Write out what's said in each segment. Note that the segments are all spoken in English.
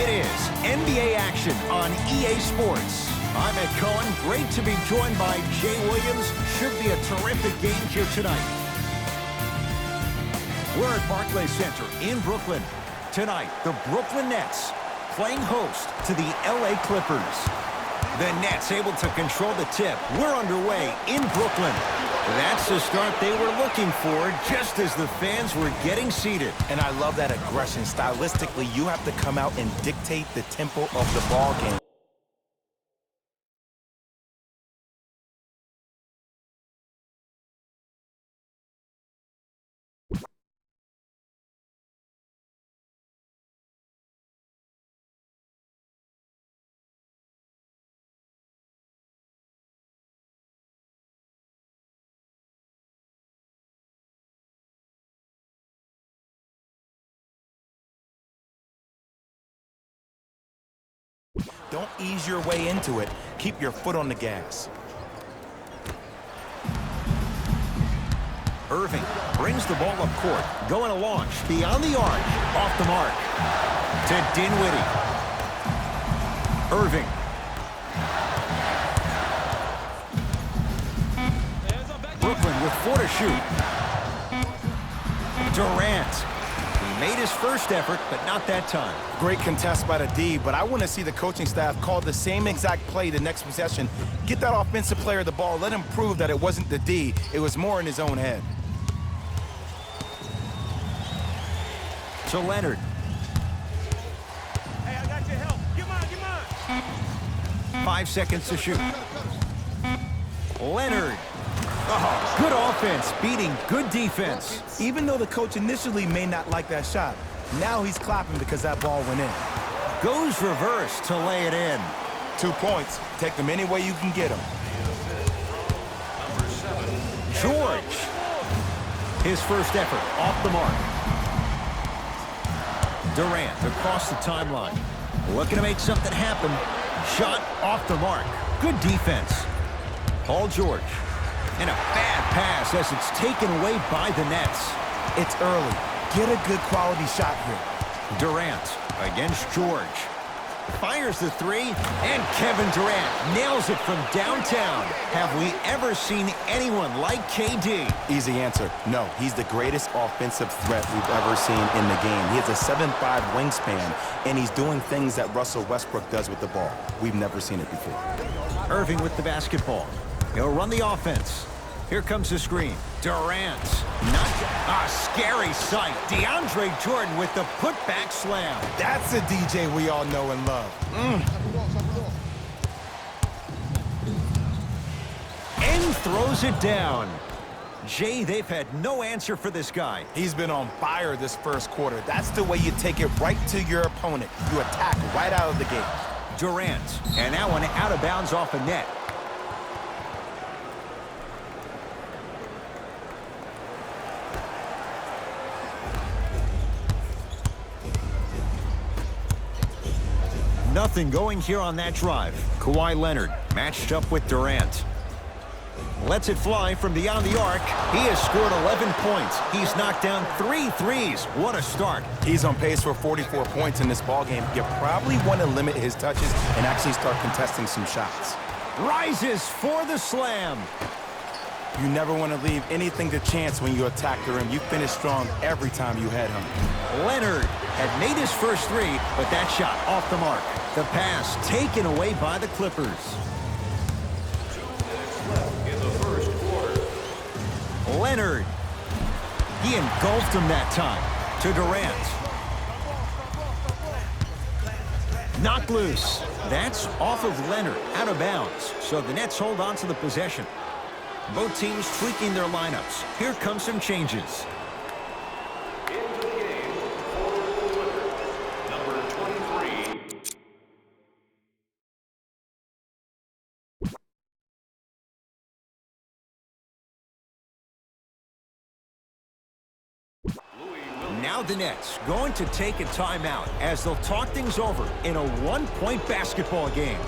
It is NBA action on EA Sports. I'm Ed Cohen. Great to be joined by Jay Williams. Should be a terrific game here tonight. We're at Barclays Center in Brooklyn. Tonight, the Brooklyn Nets playing host to the LA Clippers. The Nets able to control the tip. We're underway in Brooklyn. That's the start they were looking for just as the fans were getting seated. And I love that aggression. Stylistically, you have to come out and dictate the tempo of the ball game. Don't ease your way into it. Keep your foot on the gas. Irving brings the ball up court. Going to launch. Beyond the arc. Off the mark. To Dinwiddie. Irving. Brooklyn with 4 to shoot. Durant. He made his first effort, but not that time. Great contest by the D, but I want to see the coaching staff call the same exact play the next possession. Get that offensive player the ball. Let him prove that it wasn't the D. It was more in his own head. To Leonard. Hey, I got your help. Get mine. 5 seconds to shoot. Leonard. Oh, good offense, beating good defense. Even though the coach initially may not like that shot, now he's clapping because that ball went in. Goes reverse to lay it in. 2 points. Take them any way you can get them. George. His first effort off the mark. Durant across the timeline. Looking to make something happen. Shot off the mark. Good defense. Paul George. And a bad pass as it's taken away by the Nets. It's early. Get a good quality shot here. Durant against George. Fires the 3, and Kevin Durant nails it from downtown. Have we ever seen anyone like KD? Easy answer. No, he's the greatest offensive threat we've ever seen in the game. He has a 7'5" wingspan, and he's doing things that Russell Westbrook does with the ball. We've never seen it before. Irving with the basketball. He'll run the offense. Here comes the screen. Durant. Not a scary sight. DeAndre Jordan with the putback slam. That's a DJ we all know and love. And throws it down. Jay, they've had no answer for this guy. He's been on fire this first quarter. That's the way you take it right to your opponent. You attack right out of the gate. Durant. And that one out of bounds off a net. Nothing going here on that drive. Kawhi Leonard matched up with Durant. Lets it fly from beyond the arc. He has scored 11 points. He's knocked down 3 threes. What a start. He's on pace for 44 points in this ballgame. You probably want to limit his touches and actually start contesting some shots. Rises for the slam. You never want to leave anything to chance when you attack the rim. You finish strong every time you head home. Leonard had made his first 3, but that shot off the mark. The pass taken away by the Clippers. 2 minutes left in the first quarter. Leonard. He engulfed him that time. To Durant. Knocked loose. That's off of Leonard, out of bounds. So the Nets hold on to the possession. Both teams tweaking their lineups. Here come some changes. Into the game for the Clippers, number 23. Now the Nets going to take a timeout as they'll talk things over in a 1-point basketball game.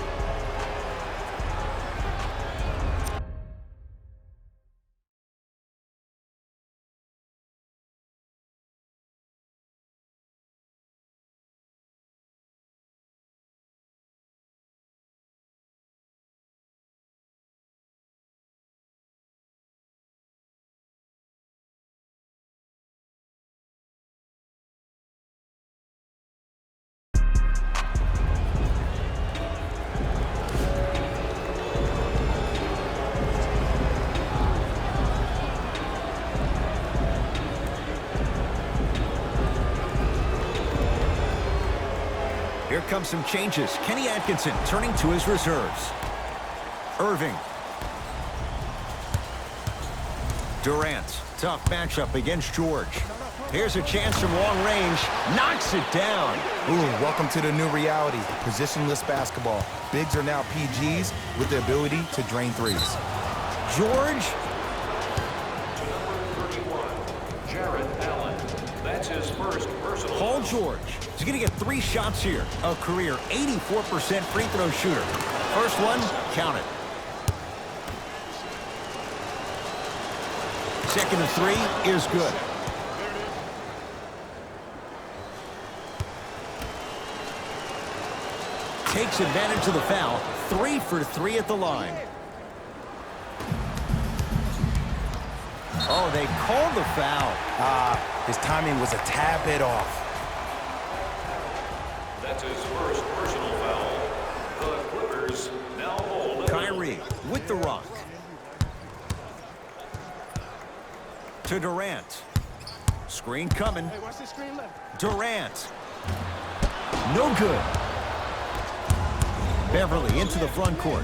Here comes some changes. Kenny Atkinson turning to his reserves. Irving. Durant. Tough matchup against George. Here's a chance from long range. Knocks it down. Ooh, welcome to the new reality. Positionless basketball. Bigs are now PGs with the ability to drain threes. George. To number 31, Jared Allen. That's his first personal. Paul George. He's going to get 3 shots here. A career 84% free throw shooter. First one, count it. Second and 3 is good. Takes advantage of the foul. 3 for 3 at the line. Oh, they called the foul. His timing was a tad bit off. That's his first personal foul. The Clippers now hold. Kyrie with the rock. To Durant. Screen coming. Durant. No good. Beverly into the front court.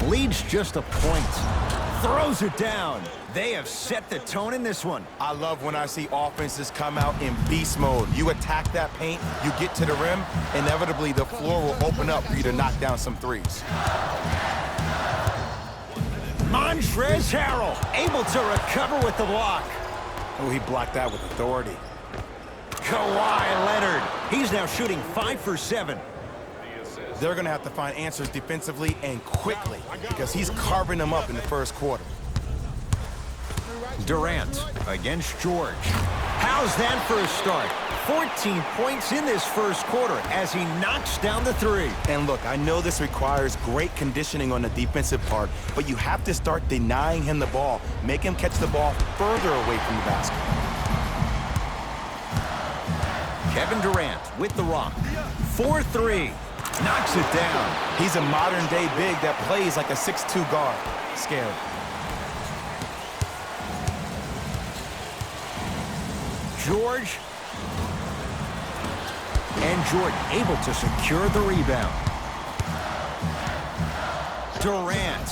Leads just a point. Throws it down. They have set the tone in this one. I love when I see offenses come out in beast mode. You attack that paint, you get to the rim, inevitably the floor will open up for you to knock down some threes. Montrezl Harrell able to recover with the block. Oh, he blocked that with authority. Kawhi Leonard. He's now shooting 5 for 7. They're going to have to find answers defensively and quickly because he's carving them up in the first quarter. Durant against George. How's that for a start? 14 points in this first quarter as he knocks down the 3. And look, I know this requires great conditioning on the defensive part, but you have to start denying him the ball. Make him catch the ball further away from the basket. Kevin Durant with the rock. 4-3. Knocks it down. He's a modern-day big that plays like a 6'2 guard. Scary. George. And Jordan able to secure the rebound. Durant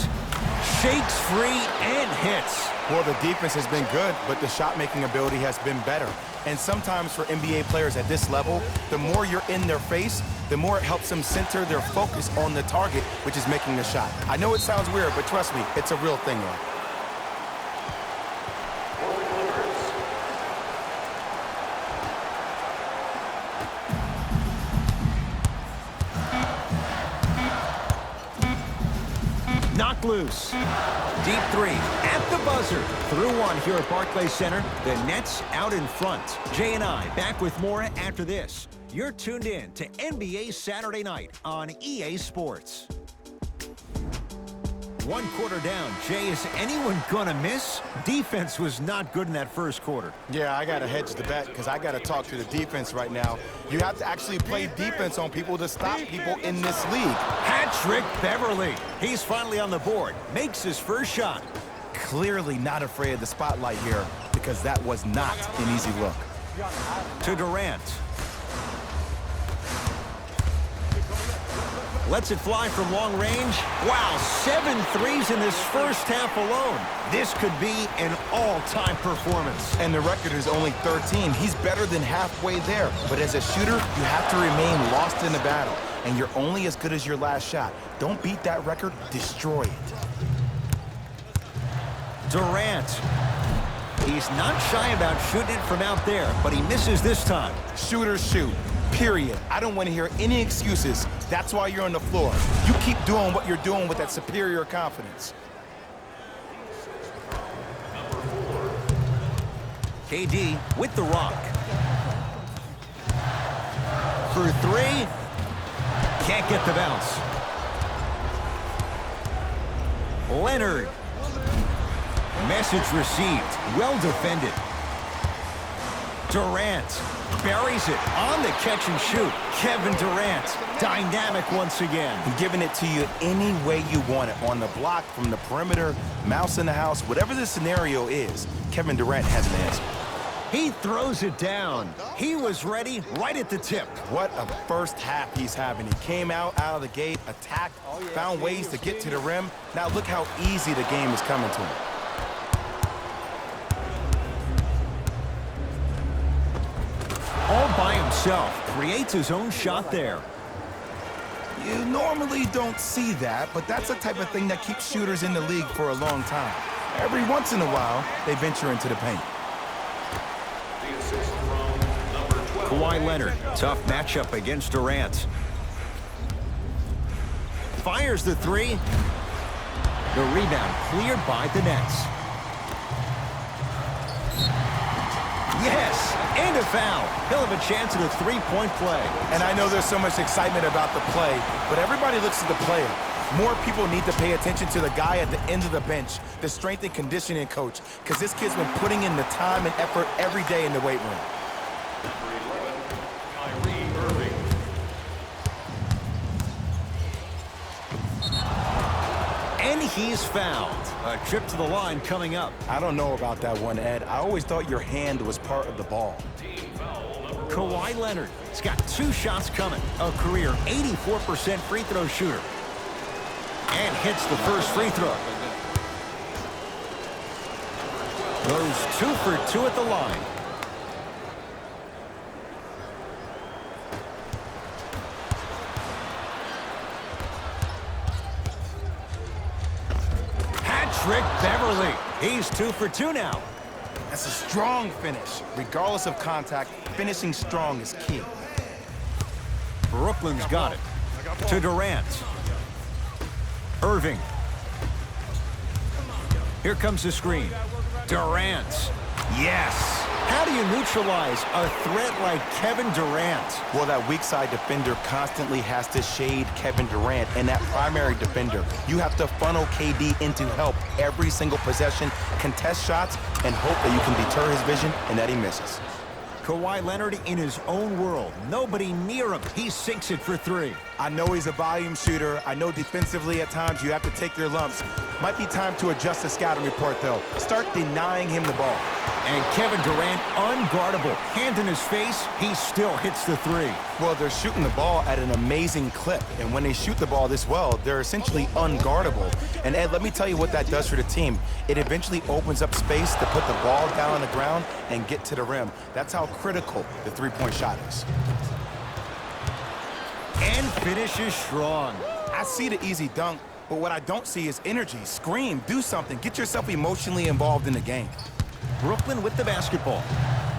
shakes free and hits. Well, the defense has been good, but the shot-making ability has been better. And sometimes for NBA players at this level, the more you're in their face, the more it helps them center their focus on the target, which is making the shot. I know it sounds weird, but trust me, it's a real thing, though. Knocked loose. Deep 3 at the buzzer. Through 1 here at Barclays Center. The Nets out in front. Jay and I back with more after this. You're tuned in to NBA Saturday Night on EA Sports. 1 quarter down. Jay, is anyone gonna miss? Defense was not good in that first quarter. Yeah, I got to hedge the bet because I got to talk to the defense right now. You have to actually play defense on people to stop people in this league. Hat-trick Beverly. He's finally on the board. Makes his first shot. Clearly not afraid of the spotlight here because that was not an easy look. To Durant. Lets it fly from long range. Wow, 7 threes in this first half alone. This could be an all-time performance. And the record is only 13. He's better than halfway there. But as a shooter, you have to remain lost in the battle. And you're only as good as your last shot. Don't beat that record, destroy it. Durant. He's not shy about shooting it from out there, but he misses this time. Shooters shoot. Period. I don't want to hear any excuses. That's why you're on the floor. You keep doing what you're doing with that superior confidence. KD with the rock. For 3. Can't get the bounce. Leonard. Message received. Well defended. Durant buries it on the catch and shoot. Kevin Durant, dynamic once again. I'm giving it to you any way you want it. On the block, from the perimeter, mouse in the house, whatever the scenario is, Kevin Durant has an answer. He throws it down. He was ready right at the tip. What a first half he's having. He came out of the gate, attacked, found ways to get to the rim. Now look how easy the game is coming to him. All by himself, creates his own shot there. You normally don't see that, but that's the type of thing that keeps shooters in the league for a long time. Every once in a while, they venture into the paint. The assist from number 12. Kawhi Leonard, tough matchup against Durant. Fires the three. The rebound cleared by the Nets. Yes, and a foul. He'll have a chance at a three-point play. And I know there's so much excitement about the play, but everybody looks at the player. More people need to pay attention to the guy at the end of the bench, the strength and conditioning coach, because this kid's been putting in the time and effort every day in the weight room. Number 11, Kyrie Irving. And he's fouled. A trip to the line coming up. I don't know about that one, Ed. I always thought your hand was part of the ball. Team foul number 1. Kawhi Leonard has got 2 shots coming. A career 84% free throw shooter. And hits the first free throw. Goes 2 for 2 at the line. Patrick Beverly. He's 2 for 2 now. That's a strong finish. Regardless of contact, finishing strong is key. Brooklyn's got it. To Durant. Irving. Here comes the screen. Durant. Yes. How do you neutralize a threat like Kevin Durant? Well, that weak side defender constantly has to shade Kevin Durant, and that primary defender, you have to funnel KD into help every single possession, contest shots, and hope that you can deter his vision and that he misses. Kawhi Leonard in his own world. Nobody near him. He sinks it for 3. I know he's a volume shooter. I know defensively at times you have to take your lumps. Might be time to adjust the scouting report, though. Start denying him the ball. And Kevin Durant, unguardable. Hand in his face, he still hits the 3. Well, they're shooting the ball at an amazing clip. And when they shoot the ball this well, they're essentially unguardable. And Ed, let me tell you what that does for the team. It eventually opens up space to put the ball down on the ground and get to the rim. That's how critical the three-point shot is. And finishes strong. I see the easy dunk, but what I don't see is energy. Scream, do something. Get yourself emotionally involved in the game. Brooklyn with the basketball.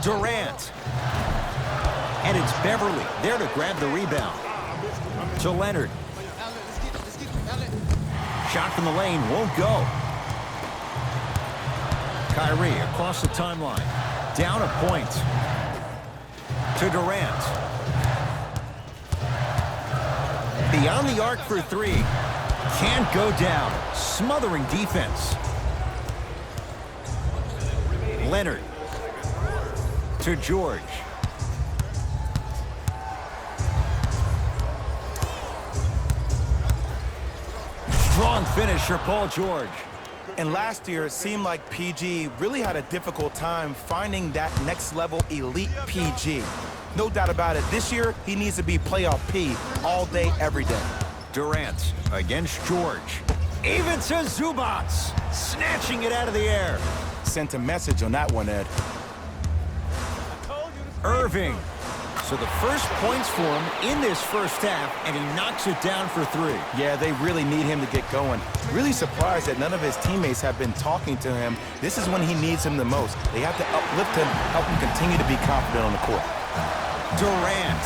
Durant. And it's Beverly there to grab the rebound. To Leonard. Shot from the lane won't go. Kyrie across the timeline. Down a point. To Durant. Beyond the arc for 3. Can't go down. Smothering defense. Leonard. To George. Strong finish for Paul George. And last year, it seemed like PG really had a difficult time finding that next level elite PG. No doubt about it, this year, he needs to be playoff P all day, every day. Durant against George. Even to Zubac. Snatching it out of the air. Sent a message on that one, Ed. Irving. So the first points for him in this first half, and he knocks it down for 3. Yeah, they really need him to get going. Really surprised that none of his teammates have been talking to him. This is when he needs him the most. They have to uplift him, help him continue to be confident on the court. Durant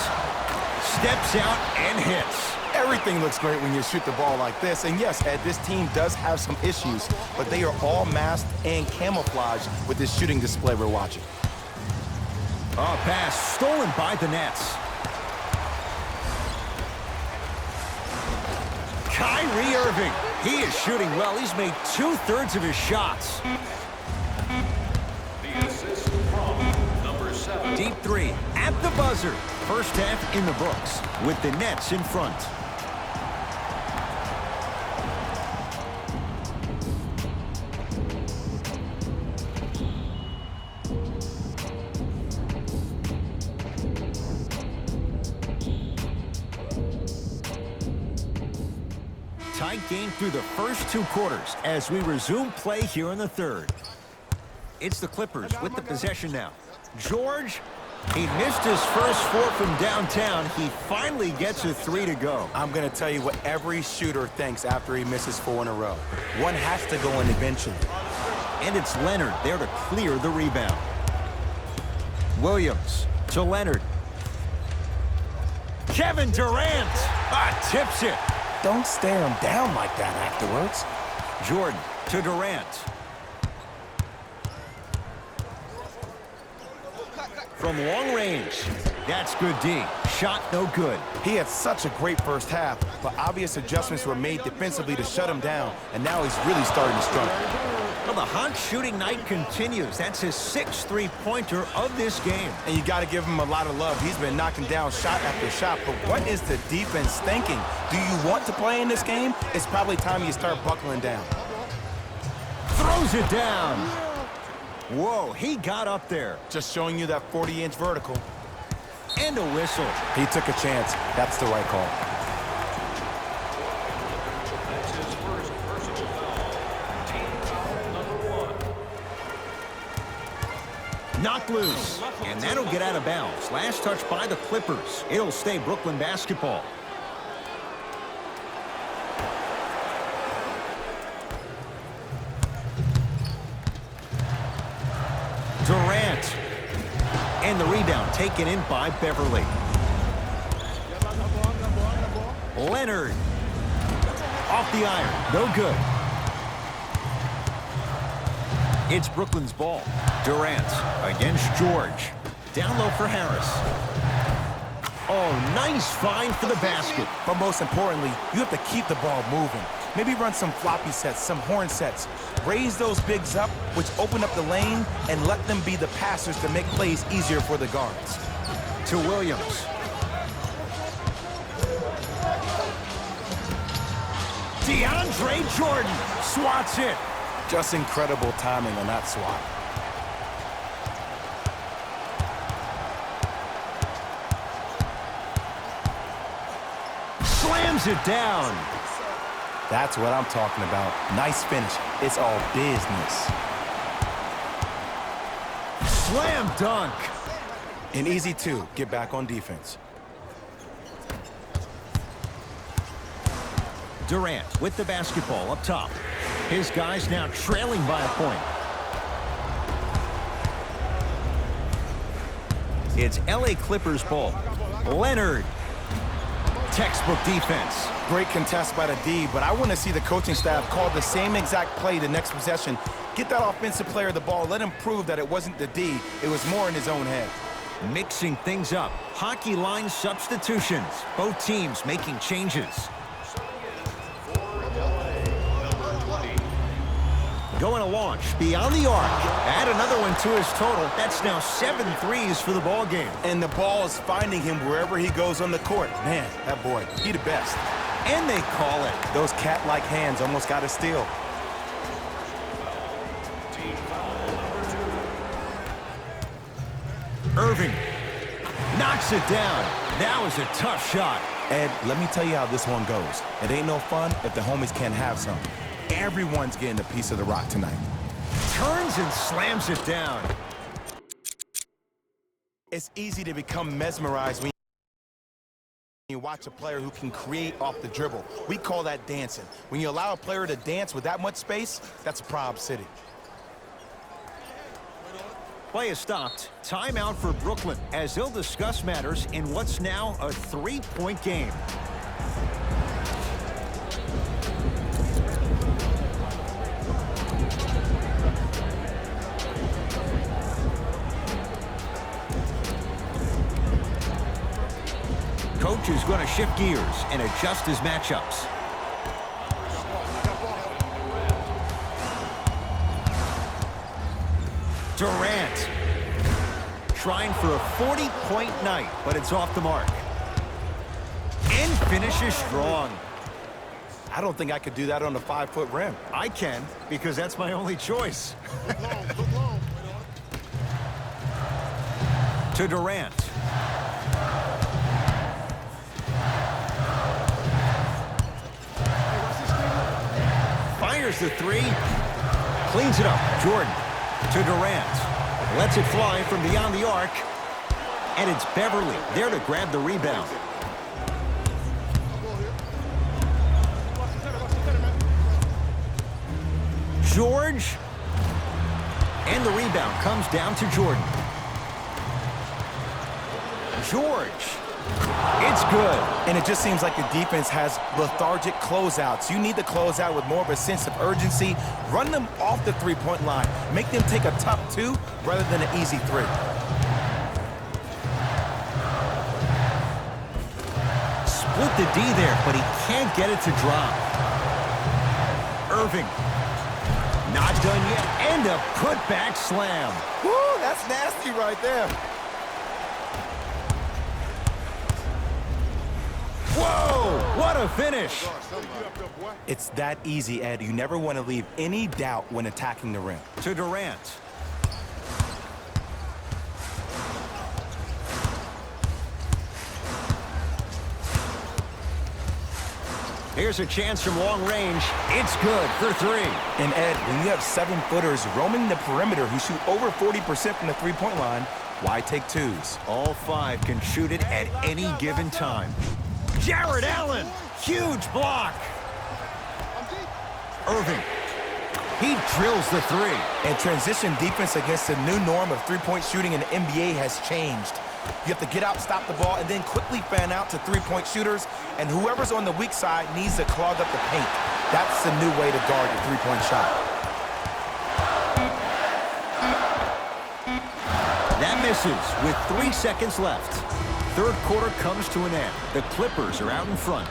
steps out and hits. Everything looks great when you shoot the ball like this. And yes, Ed, this team does have some issues, but they are all masked and camouflaged with this shooting display we're watching. A pass stolen by the Nets. Kyrie Irving. He is shooting well. He's made 2/3 of his shots. The assist from number 7. Deep 3 at the buzzer. First half in the books with the Nets in front. tight game through the first 2 quarters as we resume play here in the third. It's the Clippers with the possession now. George, he missed his first 4 from downtown. He finally gets a 3 to go. I'm going to tell you what every shooter thinks after he misses 4 in a row. One has to go in eventually. And it's Leonard there to clear the rebound. Williams to Leonard. Kevin Durant tips it. Don't stare him down like that afterwards. Jordan to Durant. From long range, that's good D. Shot no good. He had such a great first half, but obvious adjustments were made defensively to shut him down, and now he's really starting to struggle. Well, the hot shooting night continues. That's his 6th three-pointer of this game. And you got to give him a lot of love. He's been knocking down shot after shot, but what is the defense thinking? Do you want to play in this game? It's probably time you start buckling down. Throws it down. Whoa, he got up there. Just showing you that 40-inch vertical. And a whistle. He took a chance. That's the right call. That's his first personal foul. Team foul number 1. Knocked loose. And that'll get out of bounds. Last touch by the Clippers. It'll stay Brooklyn basketball. Durant. And the rebound taken in by Beverly. Leonard. Off the iron. No good. It's Brooklyn's ball. Durant against George. Down low for Harris. Oh, nice find for the basket. But most importantly, you have to keep the ball moving. Maybe run some floppy sets, some horn sets. Raise those bigs up, which open up the lane, and let them be the passers to make plays easier for the guards. To Williams. DeAndre Jordan swats it. Just incredible timing on that swat. Slams it down. That's what I'm talking about. Nice finish. It's all business. Slam dunk. And easy, too. Get back on defense. Durant with the basketball up top. His guys now trailing by a point. It's LA Clippers ball. Leonard. Textbook defense. Great contest by the D, but I want to see the coaching staff call the same exact play the next possession. Get that offensive player the ball. Let him prove that it wasn't the D. It was more in his own head. Mixing things up. Hockey line substitutions. Both teams making changes. Going to launch beyond the arc. Add another one to his total. That's now 7 threes for the ball game. And the ball is finding him wherever he goes on the court. Man, that boy, he the best. And they call it. Those cat-like hands almost got a steal. Team foul number 2. Irving knocks it down. That was a tough shot. Ed, let me tell you how this one goes. It ain't no fun if the homies can't have some. Everyone's getting a piece of the rock tonight. Turns and slams it down. It's easy to become mesmerized when you watch a player who can create off the dribble. We call that dancing. When you allow a player to dance with that much space, that's a Prob City. Play is stopped. Timeout for Brooklyn as they'll discuss matters in what's now a 3-point game. Coach is going to shift gears and adjust his matchups. Durant trying for a 40-point night, but it's off the mark. And finishes strong. I don't think I could do that on a 5-foot rim. I can, because that's my only choice. To Durant. Fires the three. Cleans it up. Jordan to Durant. Lets it fly from beyond the arc. And it's Beverly there to grab the rebound. George. And the rebound comes down to Jordan. George. It's good. And it just seems like the defense has lethargic closeouts. You need to close out with more of a sense of urgency. Run them off the three-point line. Make them take a tough two rather than an easy three. Split the D there, but he can't get it to drop. Irving. Not done yet. And a putback slam. Woo, that's nasty right there. Whoa, what a finish. It's that easy, Ed. You never want to leave any doubt when attacking the rim. To Durant. Here's a chance from long range. It's good for three. And Ed, when you have 7-footers roaming the perimeter who shoot over 40% from the three-point line, why take twos? All five can shoot it at any given time. Jared Allen, huge block. Irving, he drills the three. And transition defense against the new norm of three-point shooting in the NBA has changed. You have to get out, stop the ball, and then quickly fan out to three-point shooters, and whoever's on the weak side needs to clog up the paint. That's the new way to guard the three-point shot. That misses with 3 seconds left. Third quarter comes to an end. The Clippers are out in front.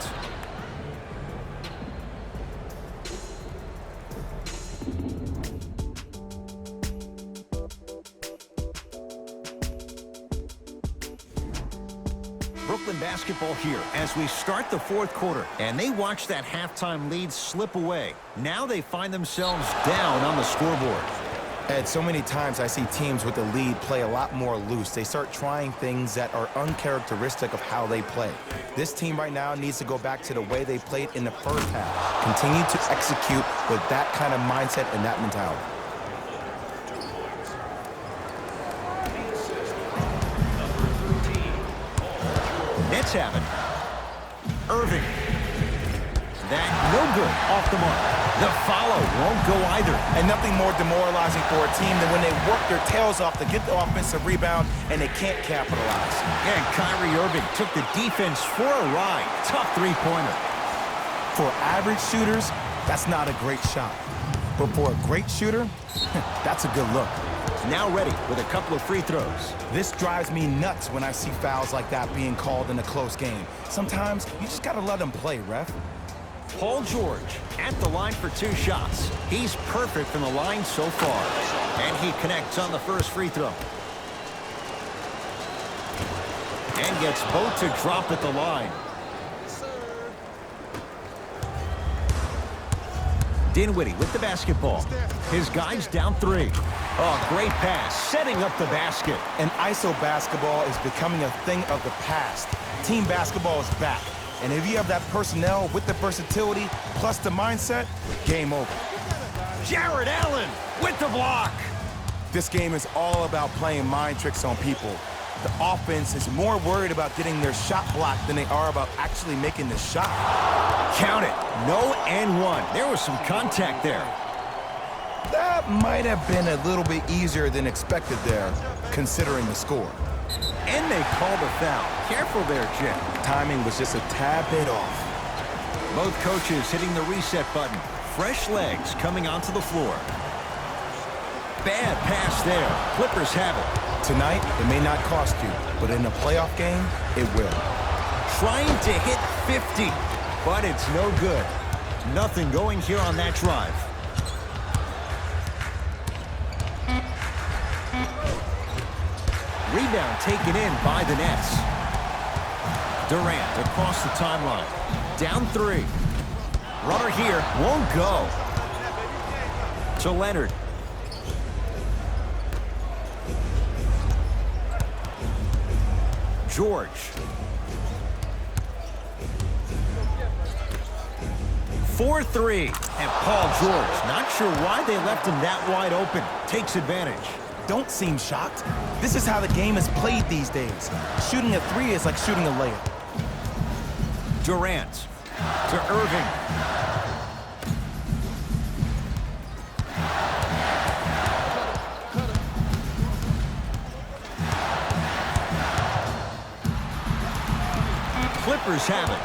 Brooklyn basketball here as we start the fourth quarter. And they watch that halftime lead slip away. Now they find themselves down on the scoreboard. Ed, so many times I see teams with the lead play a lot more loose. They start trying things that are uncharacteristic of how they play. This team right now needs to go back to the way they played in the first half. Continue to execute with that kind of mindset and that mentality. Nets have it. Irving. That no good off the mark. The follow won't go either. And nothing more demoralizing for a team than when they work their tails off to get the offensive rebound and they can't capitalize. And Kyrie Irving took the defense for a ride. Tough three-pointer. For average shooters, that's not a great shot. But for a great shooter, that's a good look. Now ready with a couple of free throws. This drives me nuts when I see fouls like that being called in a close game. Sometimes you just gotta let them play, ref. Paul George at the line for 2 shots. He's perfect from the line so far. And he connects on the first free throw. And gets both to drop at the line. Dinwiddie with the basketball. His guys down 3. Oh, great pass, setting up the basket. And ISO basketball is becoming a thing of the past. Team basketball is back. And if you have that personnel with the versatility plus the mindset, game over. Jared Allen with the block. This game is all about playing mind tricks on people. The offense is more worried about getting their shot blocked than they are about actually making the shot. Count it. No and one. There was some contact there. That might have been a little bit easier than expected there, considering the score. And they called a foul. Careful there, Jim. Timing was just a tad bit off. Both coaches hitting the reset button. Fresh legs coming onto the floor. Bad pass there. Clippers have it. Tonight, it may not cost you, but in a playoff game, it will. Trying to hit 50, but it's no good. Nothing going here on that drive. Rebound taken in by the Nets. Durant across the timeline. Down 3. Runner here won't go. To Leonard. George. 4-3. And Paul George, not sure why they left him that wide open. Takes advantage. Don't seem shocked. This is how the game is played these days. Shooting a three is like shooting a layup. Durant to Irving. Clippers have it.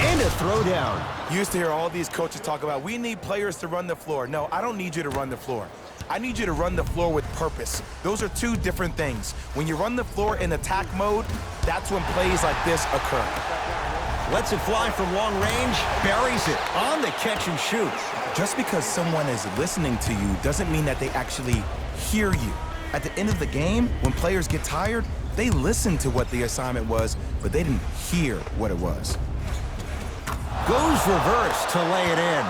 And a throwdown. You used to hear all these coaches talk about, we need players to run the floor. No, I don't need you to run the floor. I need you to run the floor with purpose. Those are two different things. When you run the floor in attack mode, that's when plays like this occur. Lets it fly from long range, buries it on the catch and shoot. Just because someone is listening to you doesn't mean that they actually hear you. At the end of the game, when players get tired, they listen to what the assignment was, but they didn't hear what it was. Goes reverse to lay it in.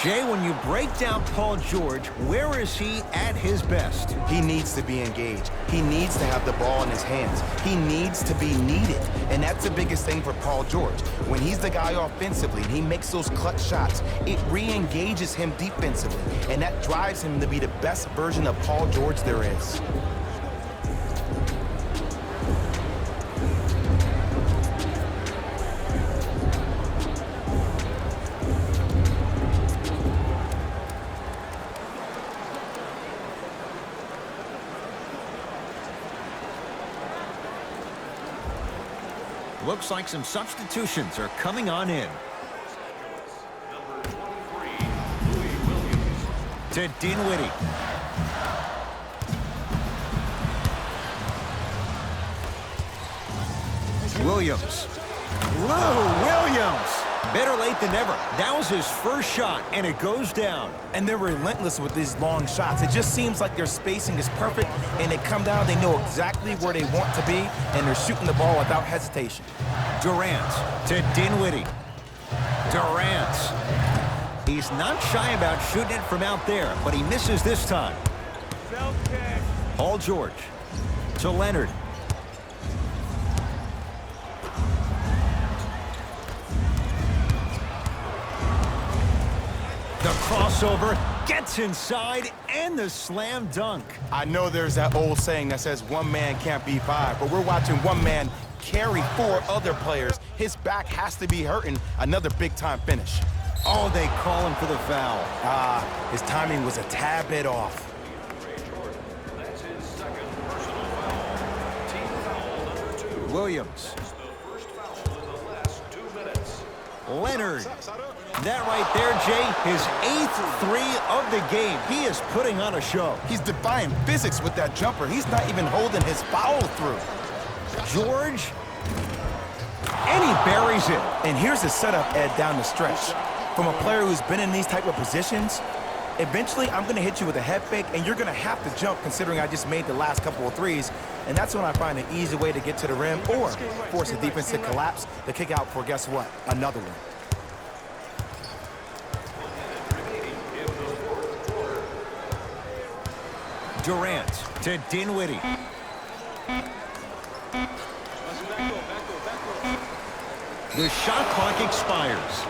Jay, when you break down Paul George, where is he at his best? He needs to be engaged. He needs to have the ball in his hands. He needs to be needed. And that's the biggest thing for Paul George. When he's the guy offensively and he makes those clutch shots, it re-engages him defensively. And that drives him to be the best version of Paul George there is. Looks like some substitutions are coming on in. Number 23, Louis Williams. To Dinwiddie. Williams. Lou Williams. Better late than never. That was his first shot, and it goes down. And they're relentless with these long shots. It just seems like their spacing is perfect, and they come down, they know exactly where they want to be, and they're shooting the ball without hesitation. Durant to Dinwiddie. Durant. He's not shy about shooting it from out there, but he misses this time. Paul George to Leonard. The crossover gets inside and the slam dunk. I know there's that old saying that says one man can't beat five, but we're watching one man carry four other players. His back has to be hurting. Another big-time finish. Oh, they call him for the foul. His timing was a tad bit off. That's his second personal foul. Team foul number 2. Williams. It's the first foul in the last 2 minutes. Leonard. That right there, Jay, his 8th three of the game. He is putting on a show. He's defying physics with that jumper. He's not even holding his foul through. George. And he buries it. And here's the setup, Ed, down the stretch. From a player who's been in these type of positions, eventually I'm going to hit you with a head fake, and you're going to have to jump considering I just made the last couple of threes. And that's when I find an easy way to get to the rim or force the defense to collapse to kick out for, guess what, another one. Durant to Dinwiddie. The shot clock expires.